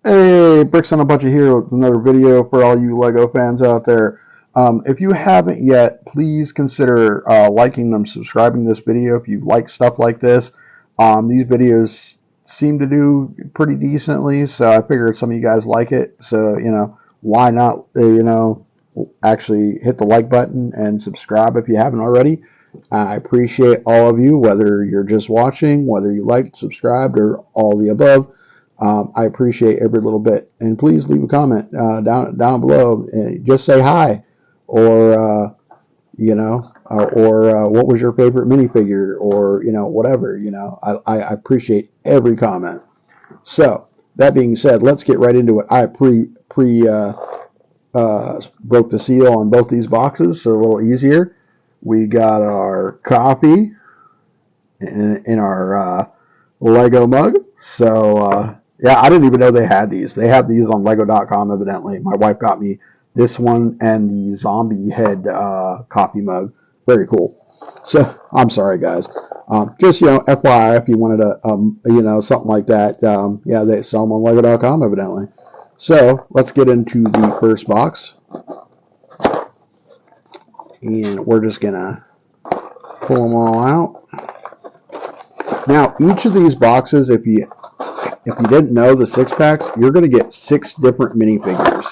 Hey, Bricks on a Budget here with another video for all you Lego fans out there. If you haven't yet, please consider liking and subscribing to this video if you like stuff like this. These videos seem to do pretty decently, so I figured some of you guys like it. So, why not, actually hit the like button and subscribe if you haven't already. I appreciate all of you, whether you're just watching, whether you liked, subscribed, or all the above. I appreciate every little bit, and please leave a comment down below. Just say hi, or what was your favorite minifigure, or whatever. I appreciate every comment. So that being said, let's get right into it. I broke the seal on both these boxes, so a little easier. We got our coffee in our Lego mug. So yeah, I didn't even know they had these. They have these on Lego.com evidently. My wife got me this one and the zombie head coffee mug. Very cool. So I'm sorry, guys. Just FYI, if you wanted something like that, yeah, they sell them on Lego.com evidently. So let's get into the first box, and we're just gonna pull them all out. Now, each of these boxes, if you didn't know the six packs, you're going to get 6 different minifigures.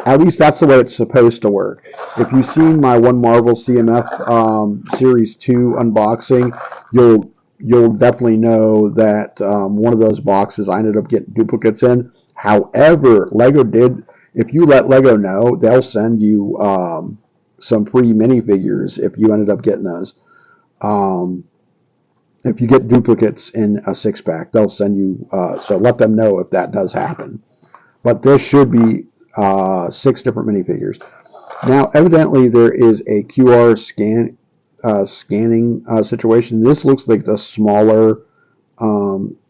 At least that's the way it's supposed to work. If you've seen my One Marvel CMF Series 2 unboxing, you'll definitely know that one of those boxes I ended up getting duplicates in. However, Lego did, if you let Lego know, they'll send you some free minifigures if you ended up getting those. If you get duplicates in a 6-pack, they'll send you, so let them know if that does happen. But this should be 6 different minifigures. Now, evidently, there is a QR scanning situation. This looks like the smaller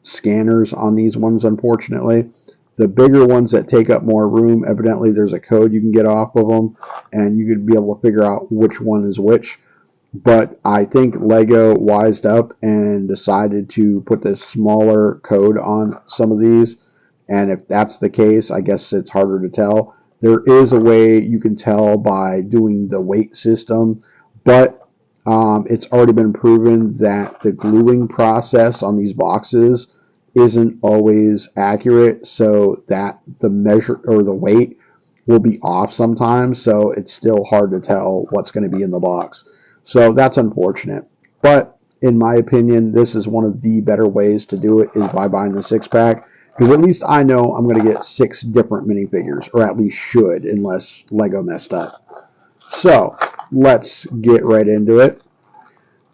scanners on these ones, unfortunately. The bigger ones that take up more room, evidently, there's a code you can get off of them, and you could be able to figure out which one is which. But I think Lego wised up and decided to put this smaller code on some of these. And if that's the case, I guess it's harder to tell. There is a way you can tell by doing the weight system, but it's already been proven that the gluing process on these boxes isn't always accurate, so that the measure or the weight will be off sometimes. So it's still hard to tell what's going to be in the box. So that's unfortunate. But in my opinion, this is one of the better ways to do it is by buying the 6-pack. Because at least I know I'm going to get 6 different minifigures, or at least should, unless Lego messed up. So let's get right into it.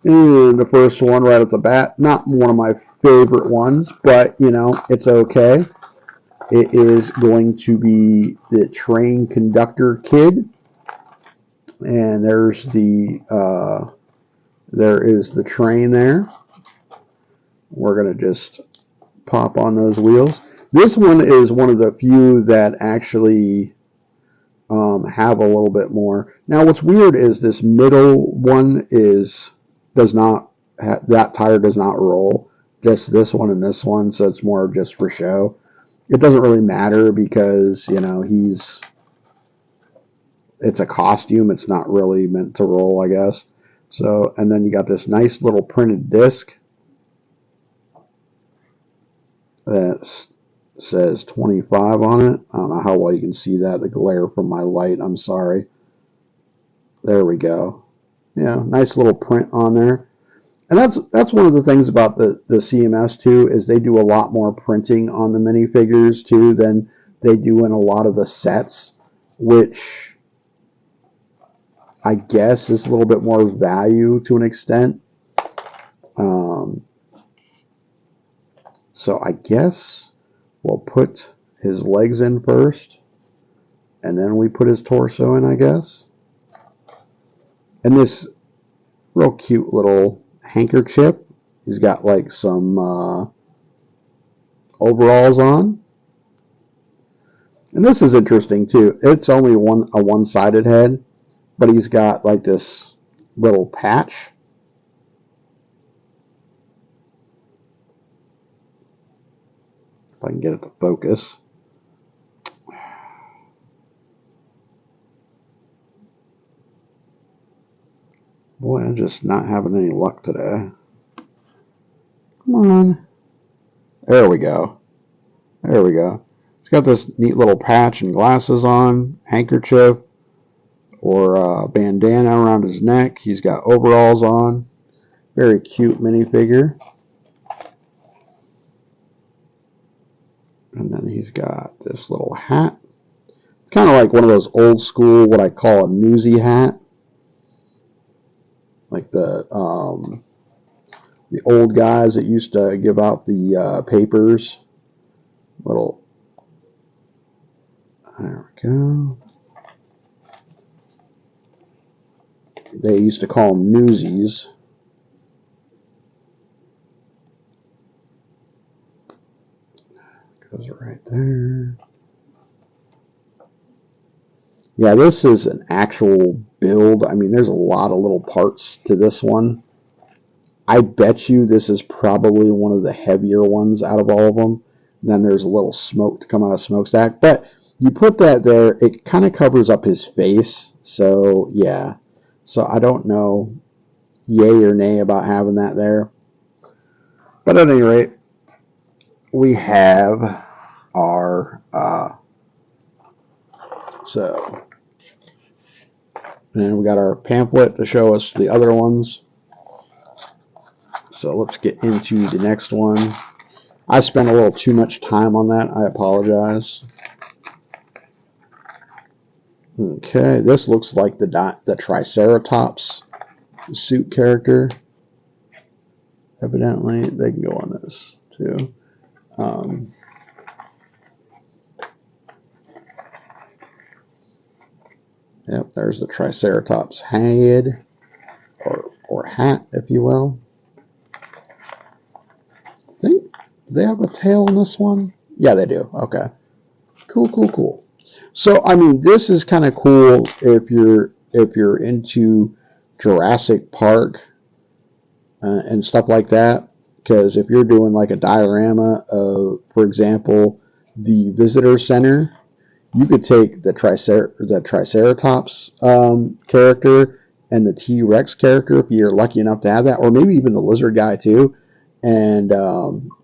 And the first one right at the bat, not one of my favorite ones, but it's okay. It is going to be the train conductor kid. And there is the train there. We're going to just pop on those wheels. This one is one of the few that actually have a little bit more. Now, what's weird is this middle one that tire does not roll. Just this one and this one, so it's more just for show. It doesn't really matter because it's a costume. It's not really meant to roll, I guess. So, and then you got this nice little printed disc that says 25 on it. I don't know how well you can see that, the glare from my light. I'm sorry. There we go. Yeah, nice little print on there. And that's one of the things about the CMS too, is they do a lot more printing on the minifigures too than they do in a lot of the sets, which I guess is a little bit more value to an extent. So I guess we'll put his legs in first, and then we put his torso in, I guess. And this real cute little handkerchief. He's got like some overalls on. And this is interesting too. It's only a one-sided head, but he's got like this little patch. If I can get it to focus. I'm just not having any luck today. Come on. There we go. There we go. He's got this neat little patch and glasses on, handkerchief, or a bandana around his neck. He's got overalls on. Very cute minifigure. And then he's got this little hat. Kind of like one of those old school, what I call a newsy hat. Like the old guys that used to give out the papers. Little, there we go. They used to call them newsies. Goes right there. Yeah, this is an actual build. I mean, there's a lot of little parts to this one. I bet you this is probably one of the heavier ones out of all of them. And then there's a little smoke to come out of smokestack. But you put that there, it kind of covers up his face. So, yeah. So, I don't know yay or nay about having that there. But at any rate, we have our and we got our pamphlet to show us the other ones. So let's get into the next one. I spent a little too much time on that. I apologize. Okay, this looks like the Triceratops suit character. Evidently, they can go on this too. Yep, there's the Triceratops head, or hat, if you will. I think, do they have a tail in this one? Yeah, they do. Okay. Cool, cool, cool. So, I mean, this is kind of cool if you're into Jurassic Park and stuff like that. Because if you're doing like a diorama of, for example, the visitor center, you could take the Triceratops character and the T-Rex character if you're lucky enough to have that, or maybe even the lizard guy too, and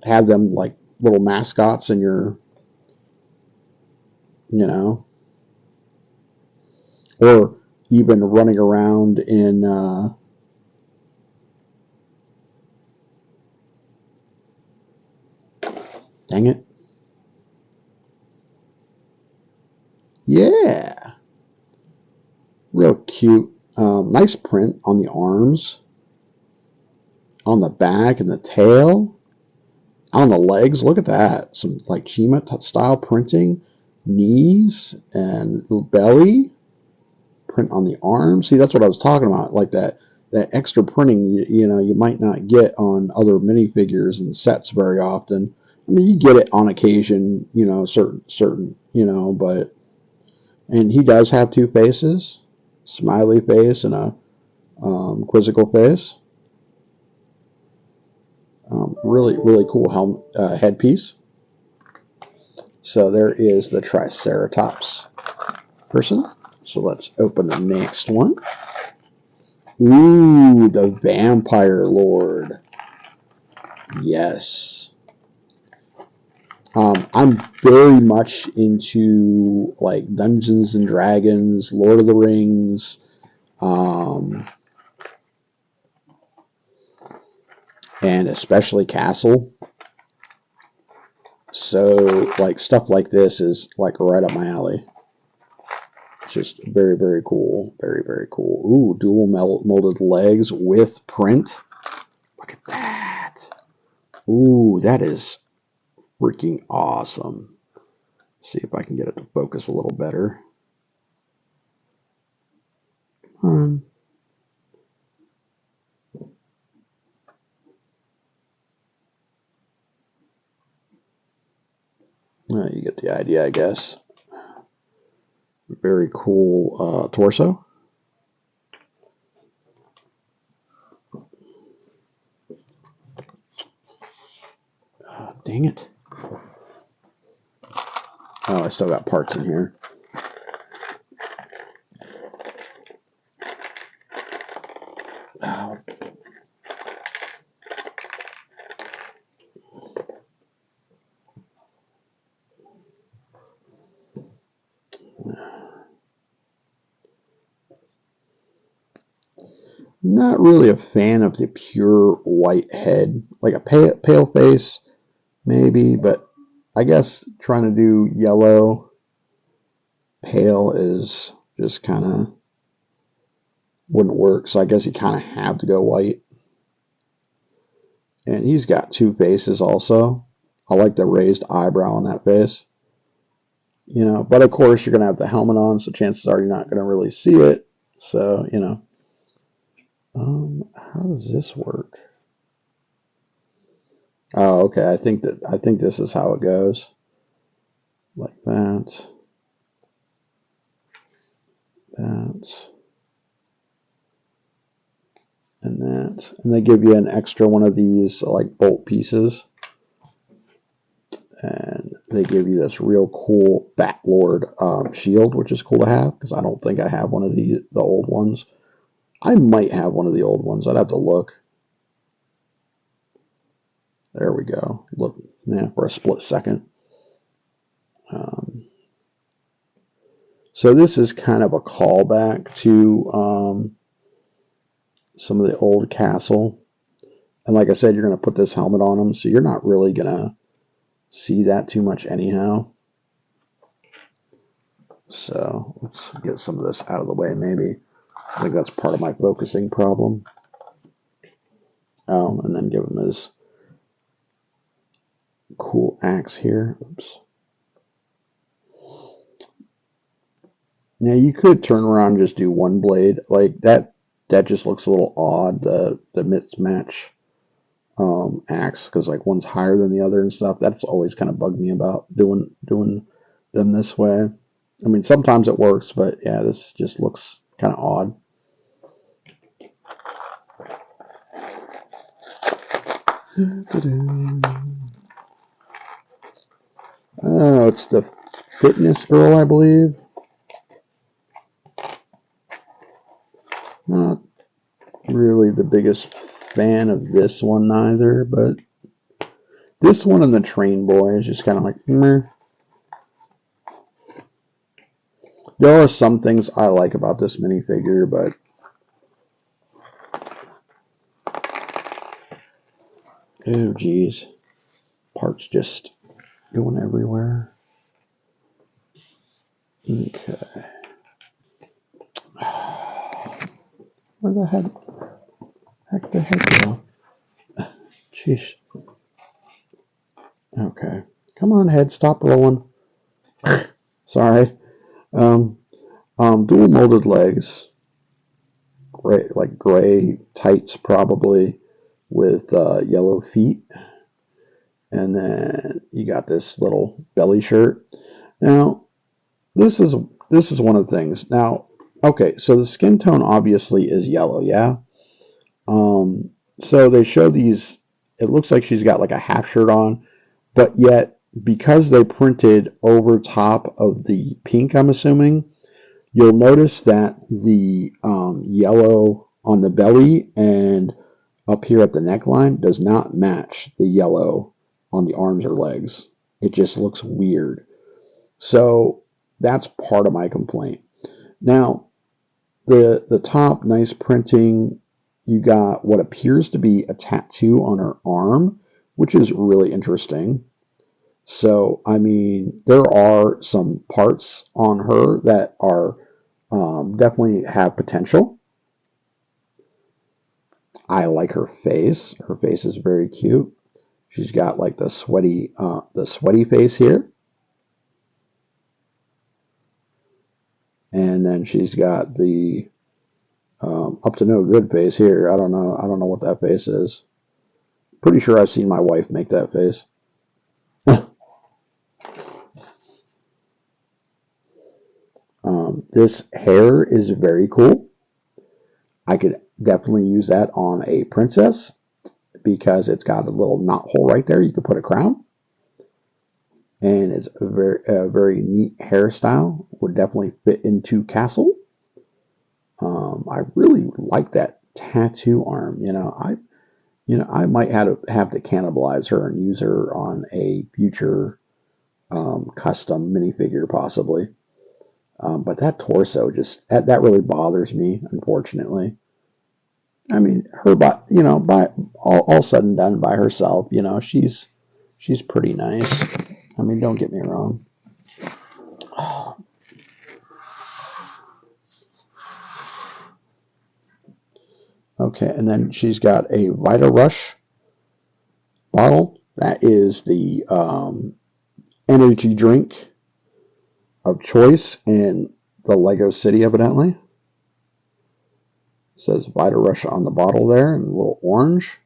have them like little mascots in your, or even running around in dang it. Yeah. Real cute. Nice print on the arms, on the back and the tail, on the legs. Look at that. Some like Chima style printing. Knees and belly. Print on the arms. See, that's what I was talking about. Like that extra printing, you might not get on other minifigures and sets very often. I mean, you get it on occasion, certain, but, and he does have two faces, smiley face and a quizzical face. Really, really cool headpiece. So there is the Triceratops person. So let's open the next one. Ooh, the Vampire Lord. Yes. I'm very much into like Dungeons and Dragons, Lord of the Rings, and especially Castle. So like stuff like this is like right up my alley. Just very, very cool. Very, very cool. Ooh, dual molded legs with print. Look at that. Ooh, that is freaking awesome. See if I can get it to focus a little better. Come on. You get the idea, I guess. Very cool torso. Dang it. Oh, I still got parts in here. not really a fan of the pure white head. Like a pale face, maybe, but I guess trying to do yellow pale is just kind of wouldn't work. So I guess you kind of have to go white. And he's got two faces also. I like the raised eyebrow on that face. You know, but of course you're going to have the helmet on, so chances are you're not going to really see it. So, you know. How does this work? Oh, okay. I think this is how it goes. Like that. That. And that. And they give you an extra one of these like bolt pieces. And they give you this real cool Bat Lord shield, which is cool to have because I don't think I have one of the old ones. I might have one of the old ones. I'd have to look. There we go. Look, yeah, for a split second. So this is kind of a callback to some of the old castle. And like I said, you're going to put this helmet on them, so you're not really going to see that too much anyhow. So let's get some of this out of the way, maybe. I think that's part of my focusing problem. Oh, and then give him his cool axe here. Oops. Now you could turn around and just do one blade. Like that just looks a little odd, the mismatch axe, because like one's higher than the other and stuff. That's always kind of bugged me about doing them this way. I mean, sometimes it works, but yeah, this just looks kind of odd. Oh, it's the fitness girl, I believe. Not really the biggest fan of this one either, but this one and the train boy is just kind of like, meh. There are some things I like about this minifigure, but oh geez, parts just going everywhere. Okay. Where the heck the heck go? Jeez. Okay. Come on, head, stop rolling. Sorry. Dual molded legs. Gray tights probably with yellow feet. And then you got this little belly shirt. Now, this is one of the things. Now, okay, so the skin tone obviously is yellow, yeah? So they show these, it looks like she's got like a half shirt on, but yet because they printed over top of the pink, I'm assuming, you'll notice that the yellow on the belly and up here at the neckline does not match the yellow on the arms or legs. It just looks weird. So that's part of my complaint. Now, the top, nice printing. You got what appears to be a tattoo on her arm, which is really interesting. So, I mean, there are some parts on her that are definitely have potential. I like her face. Her face is very cute. She's got like the sweaty face here. And then she's got the up to no good face here. I don't know what that face is. Pretty sure I've seen my wife make that face. This hair is very cool. I could definitely use that on a princess because it's got a little knot hole right there. You could put a crown. And it's a very neat hairstyle. Would definitely fit into castle. I really like that tattoo arm. I might have to cannibalize her and use her on a future custom minifigure possibly. But that torso that really bothers me, unfortunately. I mean, her, you know, by all said and done by herself, you know, she's pretty nice. I mean, don't get me wrong. Okay, and then she's got a Vita Rush bottle. That is the energy drink of choice in the Lego City, evidently. It says Vita Rush on the bottle there in a little orange.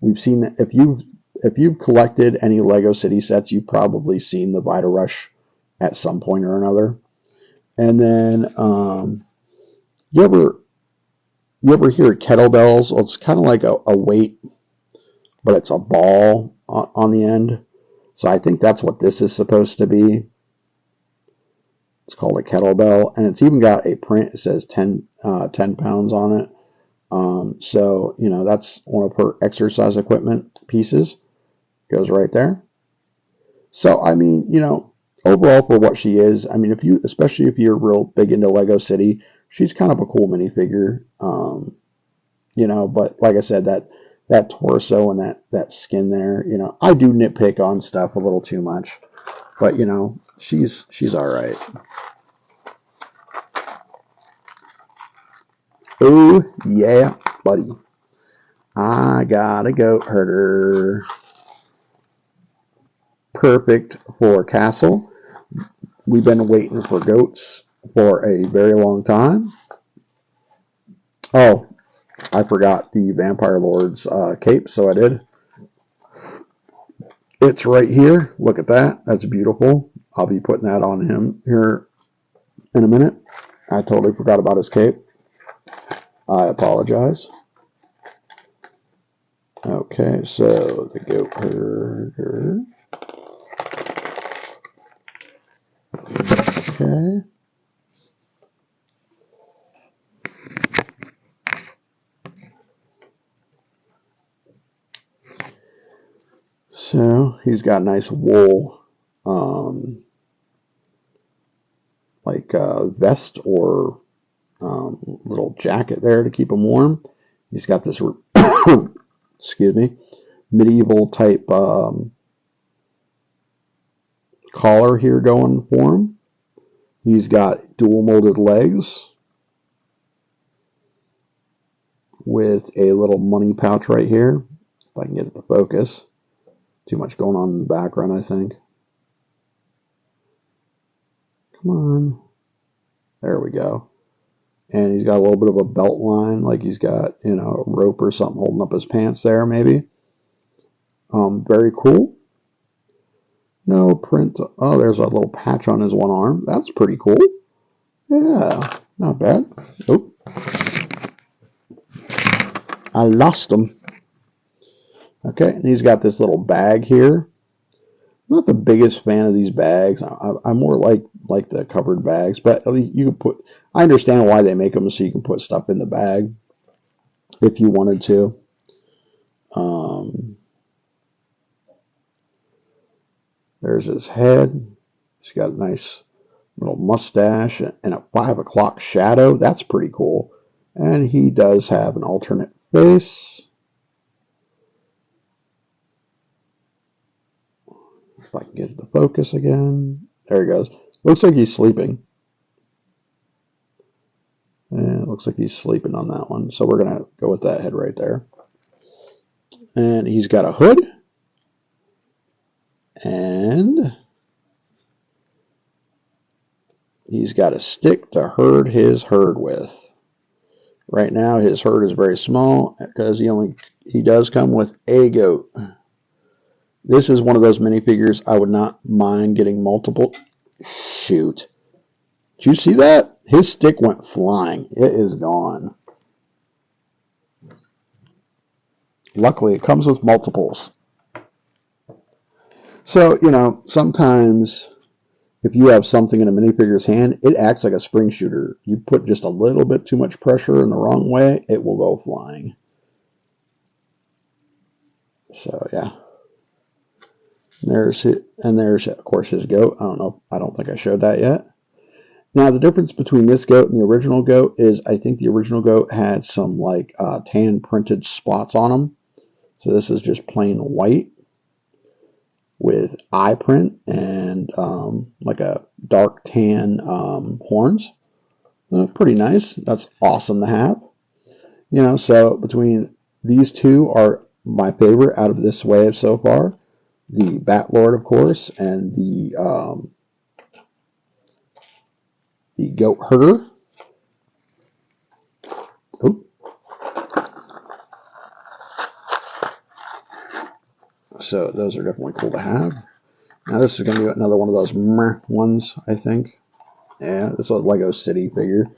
We've seen that if you've collected any Lego City sets, you've probably seen the Vita Rush at some point or another. And then you ever hear kettlebells? Well, it's kind of like a weight, but it's a ball on the end. So I think that's what this is supposed to be. It's called a kettlebell, and it's even got a print. It says 10 pounds on it. So, you know, that's one of her exercise equipment pieces. Goes right there. So, I mean, you know, overall for what she is, I mean, especially if you're real big into Lego City, she's kind of a cool minifigure. You know, but like I said, that torso and that skin there, you know, I do nitpick on stuff a little too much, but you know, she's all right. Oh yeah, buddy, I got a goat herder. Perfect for castle. We've been waiting for goats for a very long time. Oh, I forgot the Vampire Lord's cape, so I did. It's right here. Look at that. That's beautiful. I'll be putting that on him here in a minute. I totally forgot about his cape. I apologize. Okay, so the goat herder. Okay. So he's got nice wool, like vest or little jacket there to keep him warm. He's got this, excuse me, medieval type collar here going for him. He's got dual molded legs with a little money pouch right here. If I can get it to focus. Too much going on in the background, I think. Come on. There we go. And he's got a little bit of a belt line, like he's got, you know, a rope or something holding up his pants there, maybe. Very cool. No print. Oh, there's a little patch on his one arm. That's pretty cool. Yeah, not bad. Oh, I lost him. Okay, and he's got this little bag here. I'm not the biggest fan of these bags. I'm more like the covered bags, but you can put. I understand why they make them so you can put stuff in the bag if you wanted to. There's his head. He's got a nice little mustache and a 5 o'clock shadow. That's pretty cool. And he does have an alternate face. If I can get it to focus again. There he goes. Looks like he's sleeping. And it looks like he's sleeping on that one. So we're going to go with that head right there. And he's got a hood. And he's got a stick to herd his herd with. Right now his herd is very small because he does come with a goat. This is one of those minifigures I would not mind getting multiple. Shoot. Did you see that? His stick went flying. It is gone. Luckily, it comes with multiples. So, you know, sometimes if you have something in a minifigure's hand, it acts like a spring shooter. You put just a little bit too much pressure in the wrong way, it will go flying. So, yeah. There's it, and there's of course his goat. I don't think I showed that yet. Now, the difference between this goat and the original goat is I think the original goat had some like tan printed spots on them. So this is just plain white with eye print and like a dark tan horns. Pretty nice. That's awesome to have. You know, so between these two are my favorite out of this wave so far. The Bat Lord, of course, and the Goat Herder. Oop. So those are definitely cool to have. Now this is going to be another one of those meh ones, I think. Yeah, this is a Lego City figure.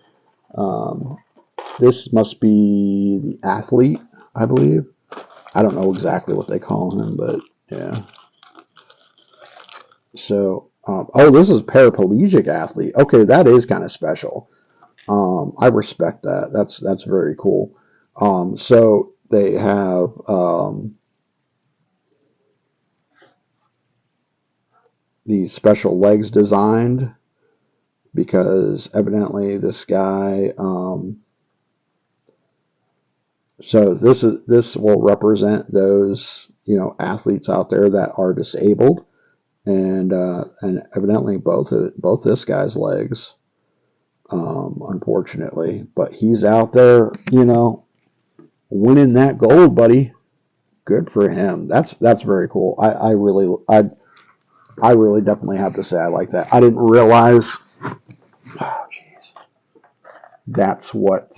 This must be the athlete, I believe. I don't know exactly what they call him, but yeah. So, oh, this is Paraplegic Athlete. Okay, that is kind of special. I respect that. That's very cool. So they have these special legs designed because evidently this guy. So this will represent those athletes out there that are disabled, and evidently both this guy's legs. Unfortunately, but he's out there, winning that gold, buddy. Good for him. That's very cool. I really definitely have to say I like that. I didn't realize. Oh, jeez. That's what.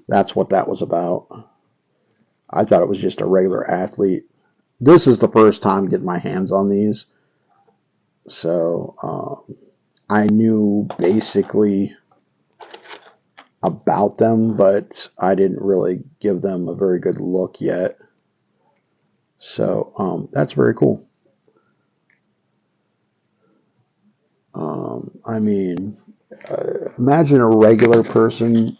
That's what that was about. I thought it was just a regular athlete. This is the first time getting my hands on these, so I knew basically about them, but I didn't really give them a very good look yet. So that's very cool. I mean, imagine a regular person,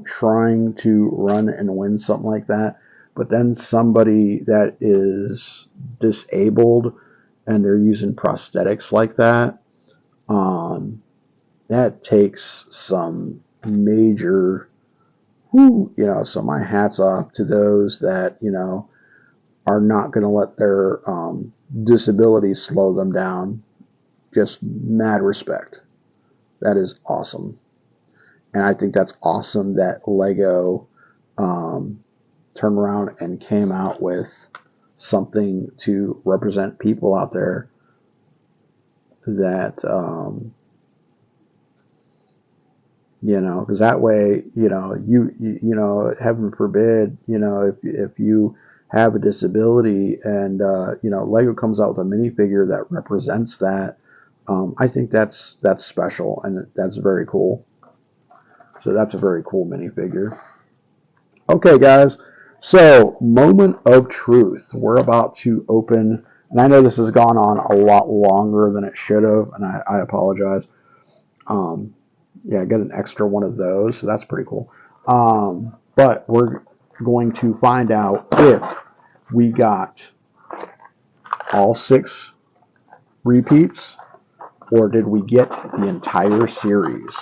trying to run and win something like that, but then somebody that is disabled and they're using prosthetics like that. That takes some major, so my hat's off to those that, are not going to let their disability slow them down. Just mad respect. That is awesome. And I think that's awesome that Lego turned around and came out with something to represent people out there that, because that way, heaven forbid, if you have a disability and, Lego comes out with a minifigure that represents that, I think that's special and that's very cool. So that's a very cool minifigure. Okay, guys. So, moment of truth. We're about to open, and I know this has gone on a lot longer than it should have, and I apologize. Yeah, I got an extra one of those, so that's pretty cool. But we're going to find out if we got all 6 repeats, or did we get the entire series.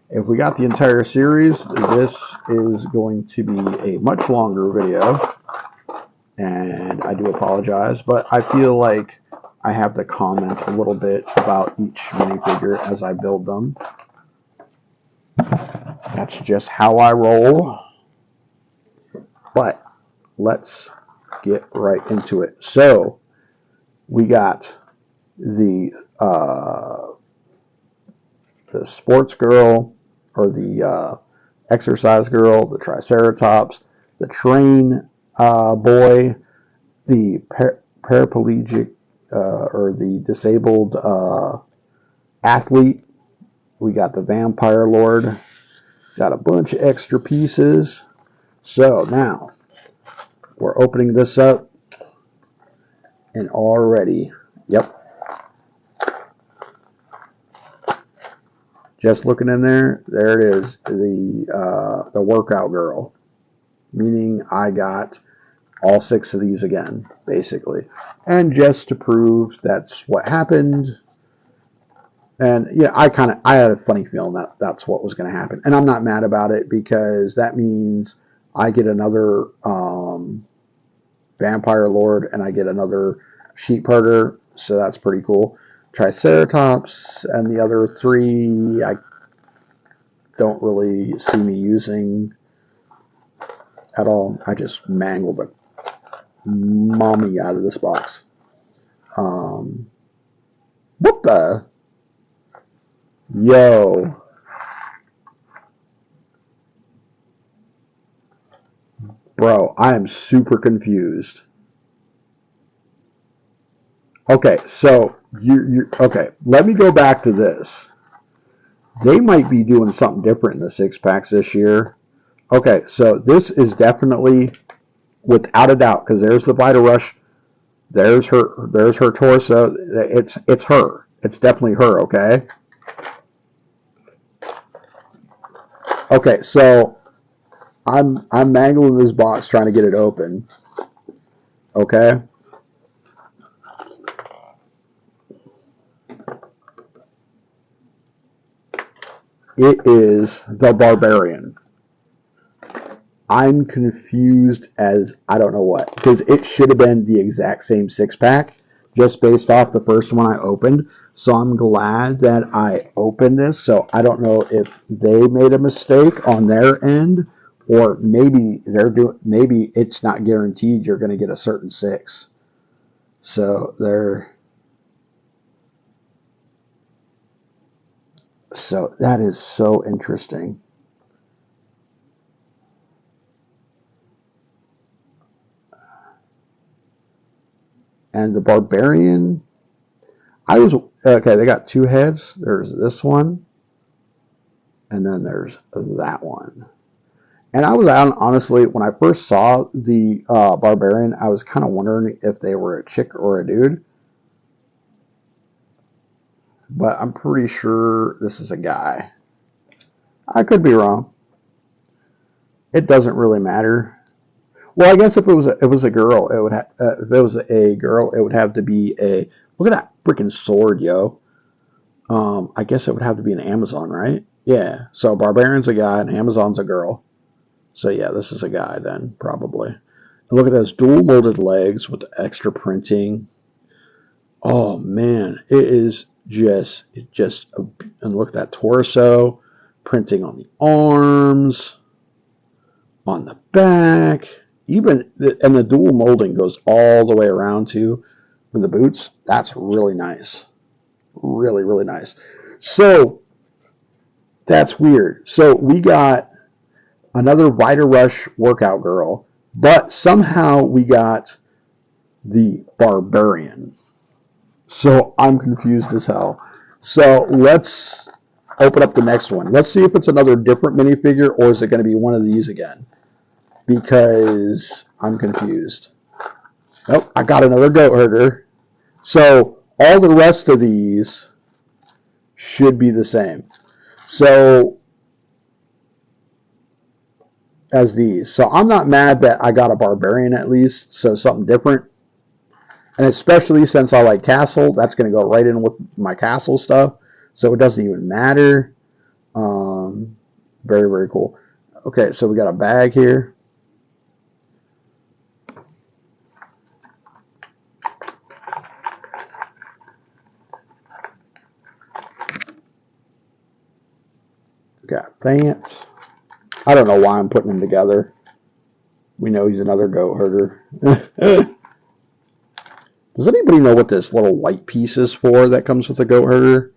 If we got the entire series, this is going to be a much longer video, and I do apologize, but I feel like I have to comment a little bit about each minifigure as I build them. That's just how I roll. But let's get right into it. So we got the sports girl, or the exercise girl, the Triceratops, the train boy, the paraplegic or the disabled athlete. We got the vampire lord. Got a bunch of extra pieces. So now we're opening this up, and already, yep. Just looking in there, there it is, the workout girl. meaning I got all 6 of these again, basically. And just to prove that's what happened, and yeah, I had a funny feeling that that's what was going to happen. And I'm not mad about it because that means I get another Vampire Lord and I get another Sheep Herder, so that's pretty cool. Triceratops and the other 3 I don't really see me using at all. I just mangled the mommy out of this box. What the? Yo. Bro, I am super confused. Okay, so you okay, let me go back to this. They might be doing something different in the 6-packs this year. Okay, so this is definitely, without a doubt, because there's the Vita Rush, there's her torso. It's her. It's definitely her. Okay. Okay, so I'm mangling this box trying to get it open. Okay. It is the Barbarian. I'm confused as I don't know what, because it should have been the exact same 6-pack just based off the first one I opened. So I'm glad that I opened this. So I don't know if they made a mistake on their end, or maybe maybe it's not guaranteed you're going to get a certain 6. So that is so interesting. And the Barbarian, okay, they got 2 heads. There's this one, and then there's that one. And I was honestly, when I first saw the Barbarian, I was kind of wondering if they were a chick or a dude. But I'm pretty sure this is a guy. I could be wrong. It doesn't really matter. Well, I guess if it was a girl, it would if it was a girl, it would have to be a. Look at that freaking sword, yo. I guess it would have to be an Amazon, right? Yeah. So Barbarian's a guy and Amazon's a girl. So yeah, this is a guy then, probably. And look at those dual molded legs with the extra printing. Oh man, it is just and look at that torso, printing on the arms, on the back. And the dual molding goes all the way around too for the boots. That's really nice. Really, really nice. So that's weird. So we got another Vita Rush workout girl, but somehow we got the Barbarian. So I'm confused as hell. So let's open up the next one. Let's see if it's another different minifigure or is it going to be one of these again? Because I'm confused. Nope, I got another goat herder. So all the rest of these should be the same. So as these. So I'm not mad that I got a Barbarian at least, so something different. And especially since I like Castle, that's going to go right in with my Castle stuff. So it doesn't even matter. Very, very cool. Okay, so we got a bag here. Got that. I don't know why I'm putting them together. We know he's another goat herder. Does anybody know what this little white piece is for that comes with the goat herder?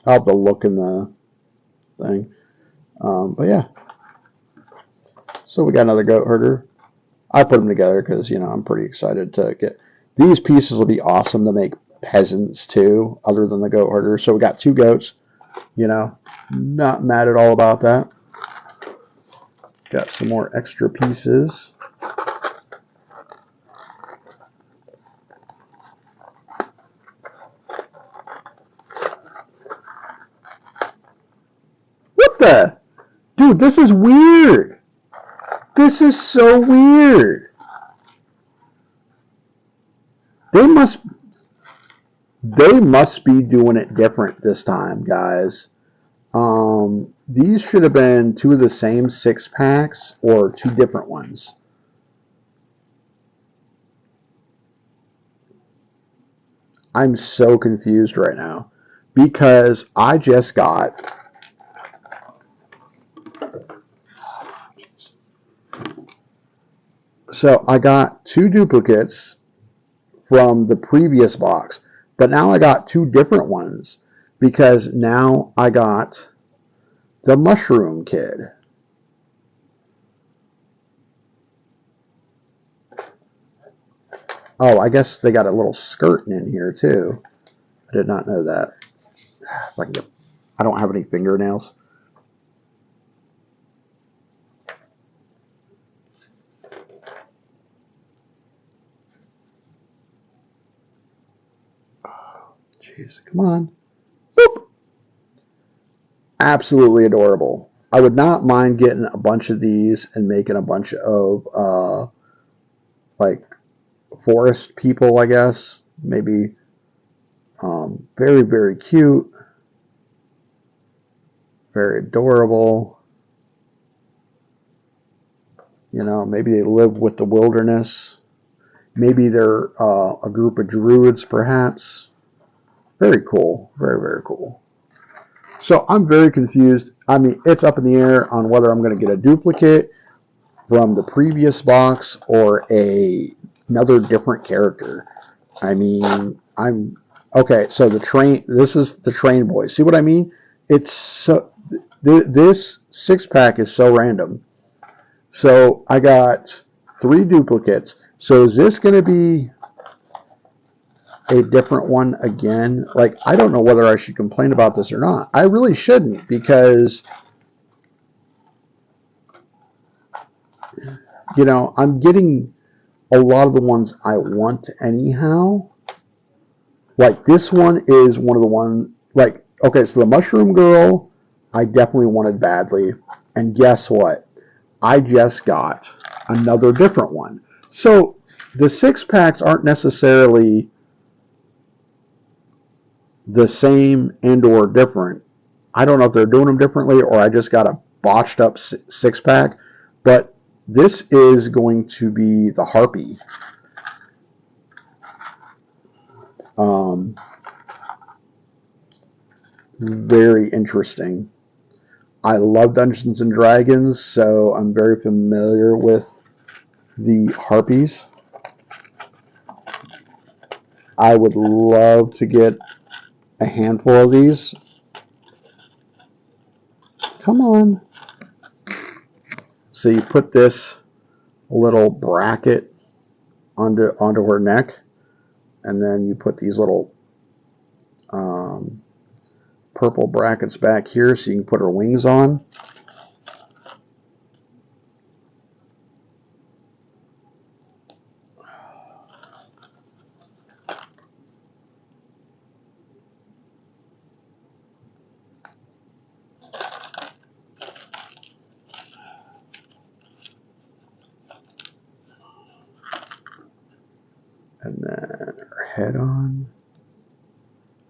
I'll have to look in the thing. But yeah. So we got another goat herder. I put them together because, I'm pretty excited to get... These pieces will be awesome to make peasants too, other than the goat herder. So we got 2 goats. Not mad at all about that. Got some more extra pieces. What the? Dude, this is weird. This is so weird. They must be doing it different this time, guys. These should have been two of the same 6-packs or two different ones. I'm so confused right now because I just got I got two duplicates from the previous box, but now I got two different ones because now I got the Mushroom Kid. Oh, I guess they got a little skirt in here too. I did not know that. I don't have any fingernails. Jeez, come on. Boop. Absolutely adorable. I would not mind getting a bunch of these and making a bunch of like forest people, I guess. Maybe very, very cute. Very adorable. You know, maybe they live with the wilderness. Maybe they're a group of druids, perhaps. Very cool. Very, very cool. So I'm very confused. I mean, it's up in the air on whether I'm going to get a duplicate from the previous box or another different character. I mean, I'm okay. So the train. This is the train boy. See what I mean? It's so. This 6-pack is so random. So I got 3 duplicates. So is this going to be a different one again? Like, I don't know whether I should complain about this or not. I really shouldn't because, you know, I'm getting a lot of the ones I want anyhow. Like, this one is one of the ones, like, okay, so the Mushroom Girl, I definitely wanted badly. And guess what? I just got another different one. So the 6-packs aren't necessarily the same and or different. I don't know if they're doing them differently or I just got a botched up 6-pack, but this is going to be the Harpy. Very interesting. I love Dungeons and Dragons, so I'm very familiar with the Harpies. I would love to get a handful of these. Come on. So you put this little bracket onto her neck, and then you put these little purple brackets back here so you can put her wings on. And then her head on.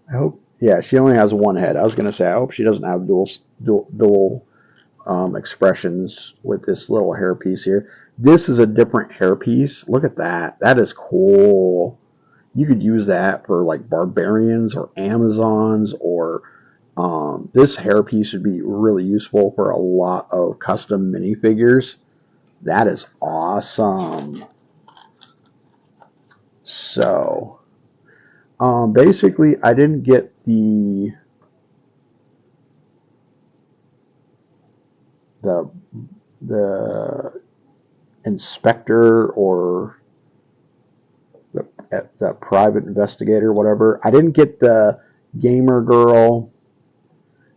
I hope, yeah, she only has one head. I was going to say, I hope she doesn't have dual expressions with this little hairpiece here. This is a different hairpiece. Look at that. That is cool. You could use that for like barbarians or Amazons or this hairpiece would be really useful for a lot of custom minifigures. That is awesome. So, basically, I didn't get the inspector or the private investigator, whatever. I didn't get the gamer girl,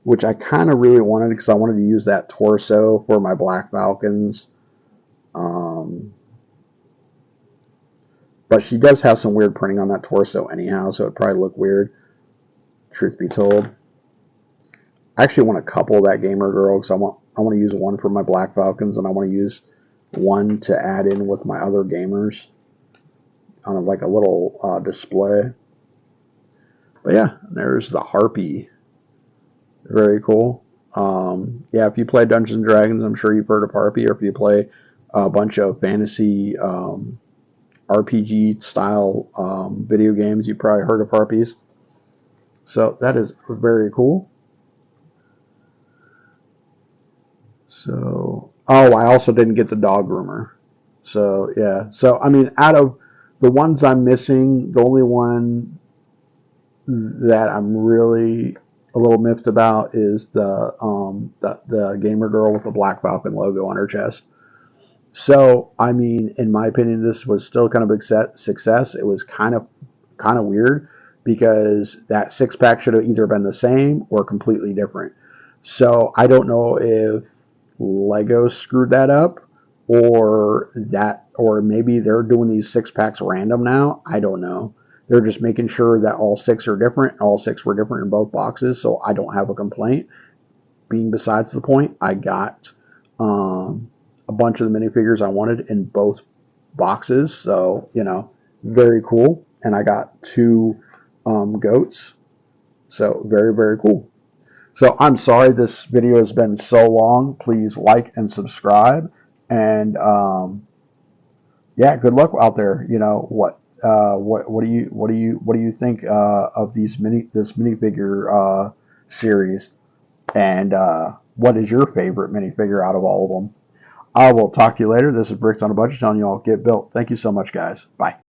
which I kind of really wanted because I wanted to use that torso for my Black Falcons. But she does have some weird printing on that torso anyhow, so it'd probably look weird, truth be told. I actually want a couple of that gamer girl because I want to use one for my Black Falcons and I want to use one to add in with my other gamers on like a little display. But yeah, there's the Harpy. Very cool. Yeah, if you play Dungeons and Dragons, I'm sure you've heard of Harpy, or if you play a bunch of fantasy RPG style video games, you probably heard of Harpies. So that is very cool. So, oh, I also didn't get the dog groomer. So yeah. So I mean, out of the ones I'm missing, the only one that I'm really a little miffed about is the gamer girl with the Black Falcon logo on her chest. So I mean, in my opinion, this was still kind of a success. It was kind of weird because that six pack should have either been the same or completely different. So I don't know if Lego screwed that up or maybe they're doing these six packs random now. I don't know. They're just making sure that all six are different. All six were different in both boxes, so I don't have a complaint. Being besides the point, I got a bunch of the minifigures I wanted in both boxes, so very cool. And I got two goats, so very cool. So I'm sorry this video has been so long. Please like and subscribe, and yeah, good luck out there. What do you think of this minifigure series, and what is your favorite minifigure out of all of them? I will talk to you later. This is Bricks on a Budget telling you all get built. Thank you so much, guys. Bye.